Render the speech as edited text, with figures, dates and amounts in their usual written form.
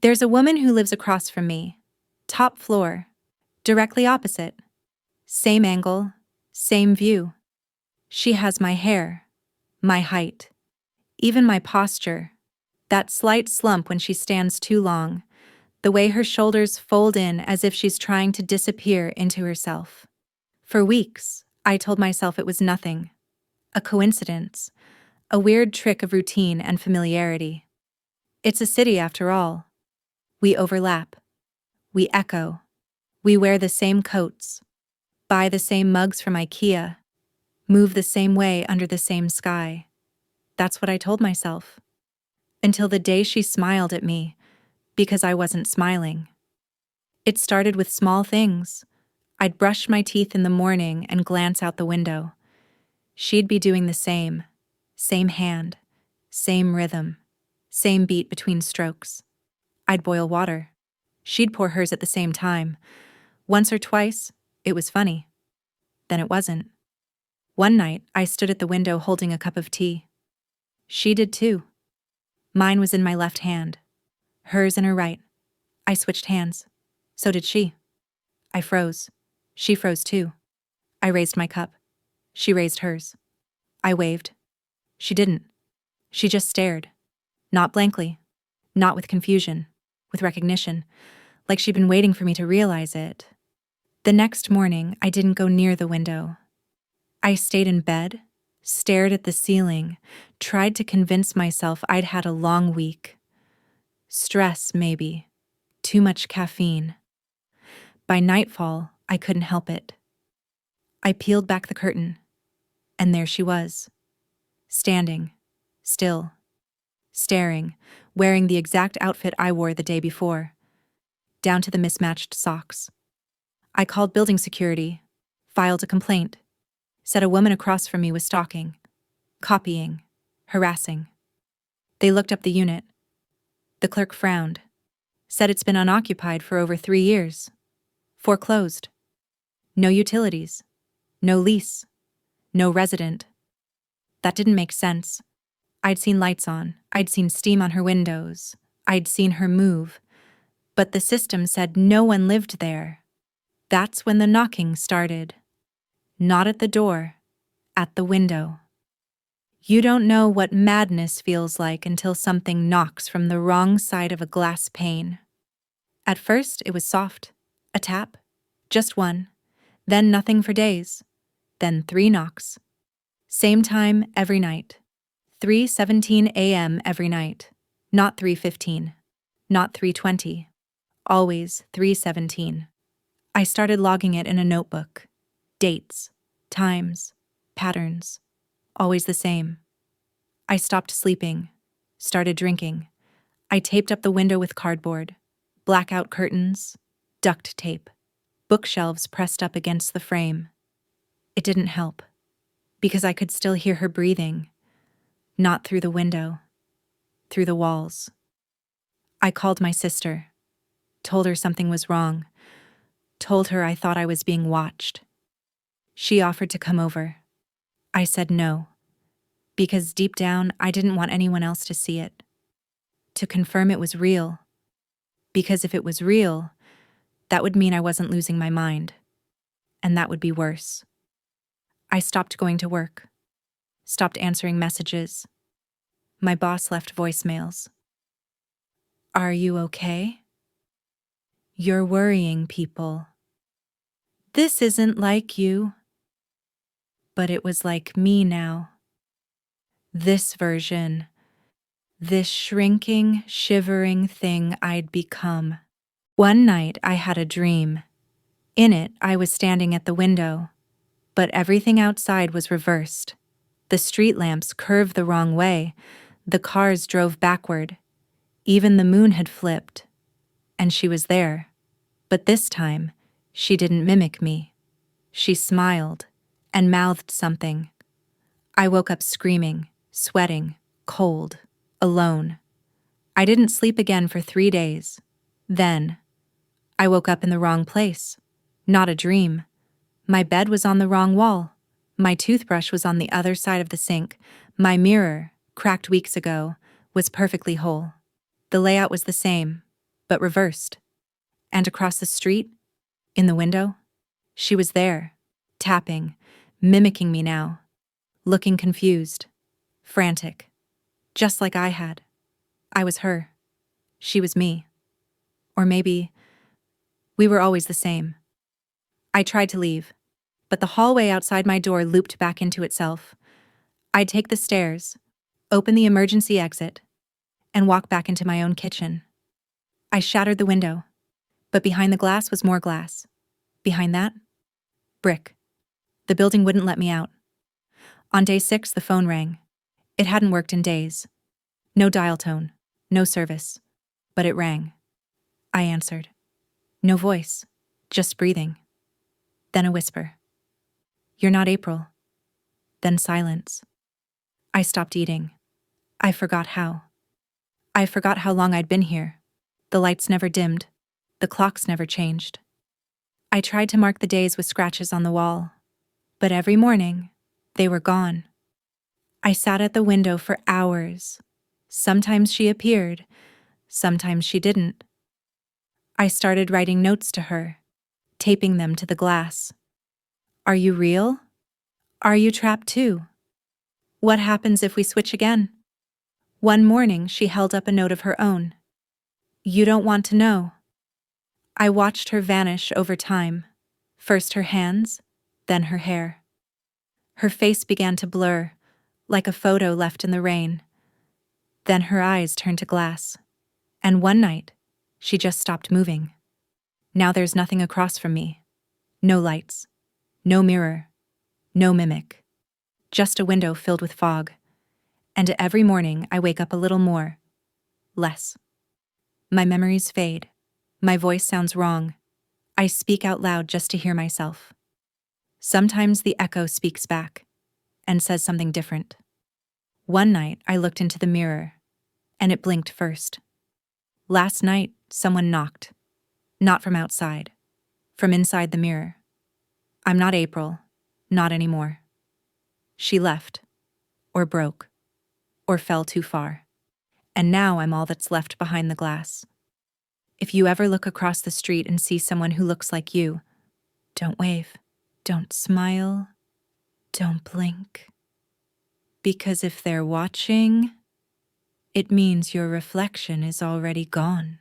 There's a woman who lives across from me. Top floor. Directly opposite. Same angle. Same view. She has my hair. My height. Even my posture. That slight slump when she stands too long. The way her shoulders fold in as if she's trying to disappear into herself. For weeks, I told myself it was nothing. A coincidence. A weird trick of routine and familiarity. It's a city after all. We overlap. We echo. We wear the same coats. Buy the same mugs from IKEA. Move the same way under the same sky. That's what I told myself. Until the day she smiled at me, because I wasn't smiling. It started with small things. I'd brush my teeth in the morning and glance out the window. She'd be doing the same. Same hand. Same rhythm. Same beat between strokes. I'd boil water. She'd pour hers at the same time. Once or twice, it was funny. Then it wasn't. One night, I stood at the window holding a cup of tea. She did too. Mine was in my left hand. Hers in her right. I switched hands. So did she. I froze. She froze too. I raised my cup. She raised hers. I waved. She didn't. She just stared. Not blankly. Not with confusion. With recognition. Like she'd been waiting for me to realize it. The next morning, I didn't go near the window. I stayed in bed, stared at the ceiling, tried to convince myself I'd had a long week. Stress, maybe. Too much caffeine. By nightfall, I couldn't help it. I peeled back the curtain, and there she was. Standing, still, staring, wearing the exact outfit I wore the day before, down to the mismatched socks. I called building security, filed a complaint, said a woman across from me was stalking, copying, harassing. They looked up the unit. The clerk frowned, said it's been unoccupied for over 3 years. Foreclosed. No utilities. No lease. No resident. That didn't make sense. I'd seen lights on. I'd seen steam on her windows. I'd seen her move. But the system said no one lived there. That's when the knocking started. Not at the door, at the window. You don't know what madness feels like until something knocks from the wrong side of a glass pane. At first, it was soft. A tap. Just one. Then nothing for days. Then 3 knocks. Same time every night. 3:17 a.m. every night. Not 3:15. Not 3:20. Always 3:17. I started logging it in a notebook. Dates, times, patterns. Always the same. I stopped sleeping. Started drinking. I taped up the window with cardboard. Blackout curtains. Duct tape. Bookshelves pressed up against the frame. It didn't help. Because I could still hear her breathing. Not through the window. Through the walls. I called my sister. Told her something was wrong. Told her I thought I was being watched. She offered to come over. I said no. Because deep down, I didn't want anyone else to see it. To confirm it was real. Because if it was real, that would mean I wasn't losing my mind. And that would be worse. I stopped going to work. Stopped answering messages. My boss left voicemails. Are you okay? You're worrying people. This isn't like you. But it was like me now. This version. This shrinking, shivering thing I'd become. One night I had a dream. In it, I was standing at the window. But everything outside was reversed. The street lamps curved the wrong way. The cars drove backward. Even the moon had flipped. And she was there. But this time, she didn't mimic me. She smiled and mouthed something. I woke up screaming, sweating, cold, alone. I didn't sleep again for 3 days. Then, I woke up in the wrong place. Not a dream. My bed was on the wrong wall. My toothbrush was on the other side of the sink. My mirror, cracked weeks ago, was perfectly whole. The layout was the same. but reversed. And across the street, in the window, she was there, tapping, mimicking me now, looking confused, frantic, just like I had. I was her. She was me. Or maybe we were always the same. I tried to leave, but the hallway outside my door looped back into itself. I'd take the stairs, open the emergency exit, and walk back into my own kitchen. I shattered the window, but behind the glass was more glass. Behind that, brick. The building wouldn't let me out. On day 6, the phone rang. It hadn't worked in days. No dial tone, no service, but it rang. I answered. No voice, just breathing. Then a whisper. You're not April. Then silence. I stopped eating. I forgot how. I forgot how long I'd been here. The lights never dimmed. The clocks never changed. I tried to mark the days with scratches on the wall, but every morning, they were gone. I sat at the window for hours. Sometimes she appeared, sometimes she didn't. I started writing notes to her, taping them to the glass. Are you real? Are you trapped too? What happens if we switch again? One morning, she held up a note of her own. You don't want to know. I watched her vanish over time, first her hands, then her hair. Her face began to blur, like a photo left in the rain. Then her eyes turned to glass. And one night, she just stopped moving. Now there's nothing across from me. No lights, no mirror, no mimic. Just a window filled with fog. And every morning I wake up a little more. Less. My memories fade. My voice sounds wrong. I speak out loud just to hear myself. Sometimes the echo speaks back and says something different. One night I looked into the mirror, and it blinked first. Last night, someone knocked. Not from outside, from inside the mirror. I'm not April, not anymore. She left, or broke, or fell too far. And now I'm all that's left behind the glass. If you ever look across the street and see someone who looks like you, don't wave, don't smile, don't blink. Because if they're watching, it means your reflection is already gone.